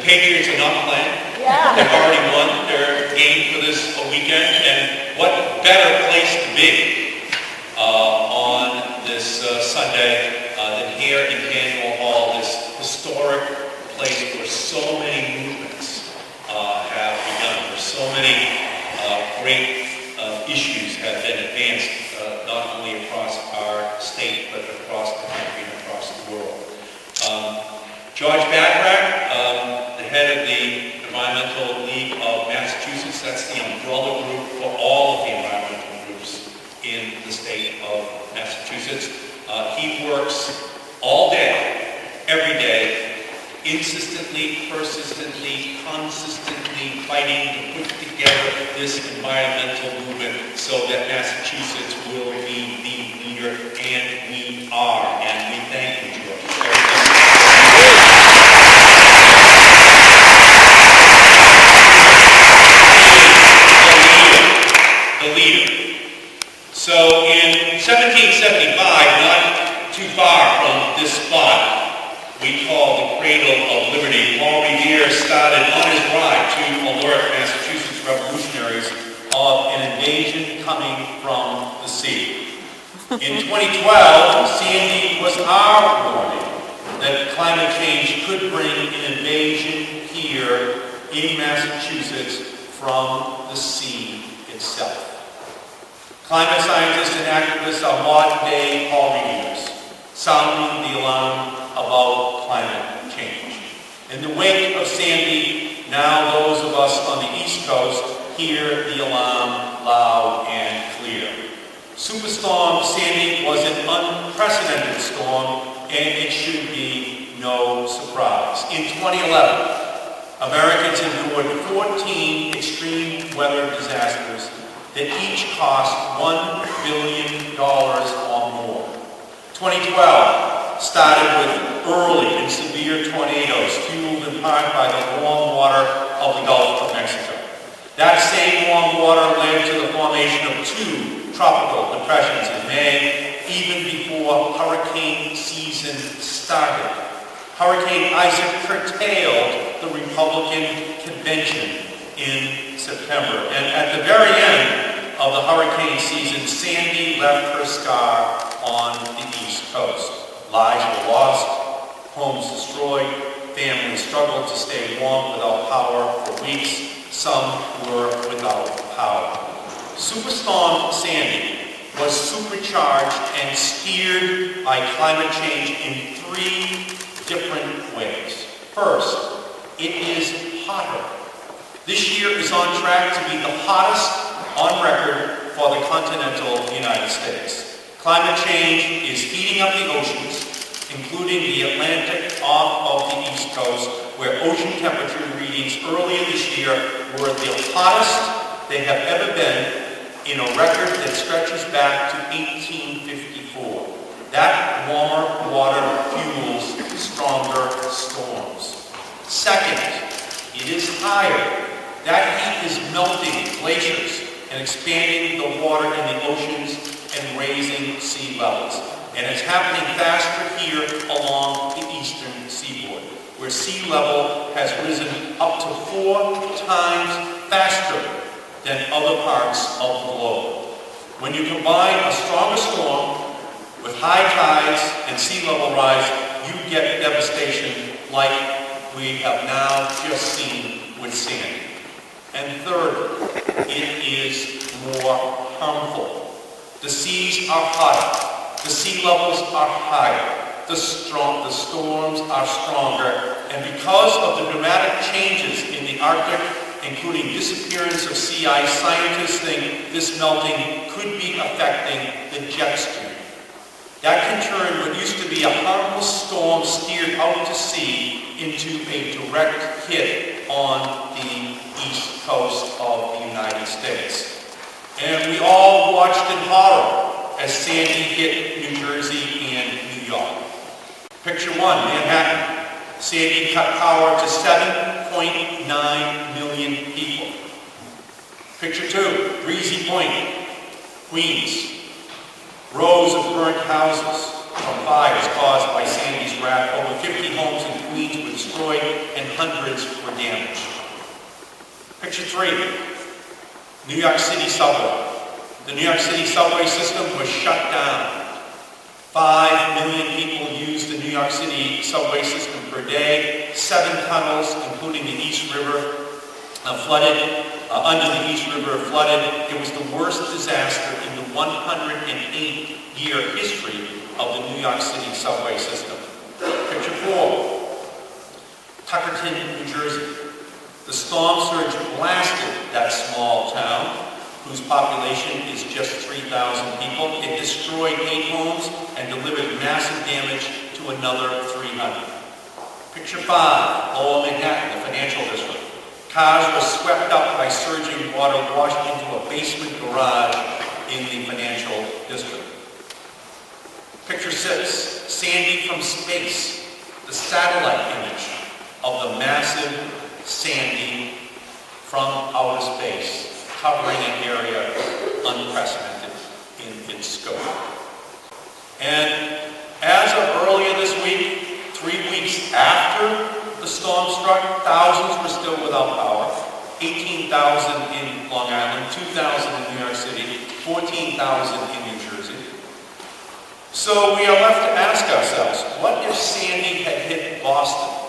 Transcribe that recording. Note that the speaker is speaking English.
Patriots are not playing. Yeah. They've already won their game for this weekend, and what better place to be on this Sunday than here in Faneuil Hall, this historic place where so many movements have begun, where so many great issues have been advanced, not only across our state, but across the country and across the world. George Bacharach, the head of the Environmental League of Massachusetts, that's the umbrella group for all of the environmental groups in the state of Massachusetts. He works all day, every day, insistently, persistently, consistently fighting to put together this environmental movement so that Massachusetts will be the leader, and we are. And we thank you, George. The leader. So in 1775, not too far from this spot, we call the Cradle of Liberty, Paul Revere started on his ride to alert Massachusetts revolutionaries of an invasion coming from the sea. In 2012, Sandy was our warning that climate change could bring an invasion here in Massachusetts from the sea itself. Climate scientists and activists are modern-day Paul Revere's, sounding the alarm about climate change. In the wake of Sandy, now those of us on the East Coast hear the alarm loud and clear. Superstorm Sandy was an unprecedented storm, and it should be no surprise. In 2011, Americans endured 14 extreme weather disasters that each cost $1 billion or more. 2012 started with early and severe tornadoes fueled in part by the warm water of the Gulf of Mexico. That same warm water led to the formation of 2 tropical depressions in May, even before hurricane season started. Hurricane Isaac curtailed the Republican convention in September. And at the very end of the hurricane season, Sandy left her scar on the East Coast. Lives were lost, homes destroyed, families struggled to stay warm without power for weeks. Some were without power. Superstorm Sandy was supercharged and steered by climate change in 3 different ways. First, it is hotter. This year is on track to be the hottest on record for the continental United States. Climate change is heating up the oceans, including the Atlantic off of the East Coast, where ocean temperature readings earlier this year were the hottest they have ever been in a record that stretches back to 1854. That warmer water fuels stronger storms. Second, it is higher. That heat is melting glaciers and expanding the water in the oceans and raising sea levels. And it's happening faster here along the eastern seaboard, where sea level has risen up to 4 times faster than other parts of the globe. When you combine a stronger storm with high tides and sea level rise, you get devastation like we have now just seen with Sandy. And third, it is more harmful. The seas are hotter, the sea levels are higher, the storms are stronger, and because of the dramatic changes in the Arctic, including disappearance of sea ice, scientists think this melting could be affecting the jet stream. That can turn what used to be a harmless storm steered out to sea into a direct hit on the east coast of the United States. And we all watched in horror as Sandy hit New Jersey and New York. Picture 1, Manhattan. Sandy cut power to 7.9 million people. Picture 2, Breezy Point, Queens. Rows of burnt houses, from fires caused by Sandy's wrath. Over 50 homes in Queens were destroyed and hundreds were damaged. Picture 3, New York City subway. The New York City subway system was shut down. 5 million people used the New York City subway system per day. 7 tunnels, including the East River, flooded. Under the East River flooded. It was the worst disaster in the 108-year history of the New York City subway system. Picture 4, Tuckerton, New Jersey. The storm surge blasted that small town, whose population is just 3,000 people. It destroyed 8 homes and delivered massive damage to another 300. Picture 5, Lower Manhattan, the financial district. Cars were swept up by surging water, washed into a basement garage in the financial district. Picture 6, Sandy from space, the satellite image of the massive Sandy from outer space, covering an area unprecedented in its scope. And as of earlier this week, 3 weeks after the storm struck, thousands were still without power. 18,000 in Long Island, 2,000 in New York City, 14,000 in New Jersey. So we are left to ask ourselves, what if Sandy had hit Boston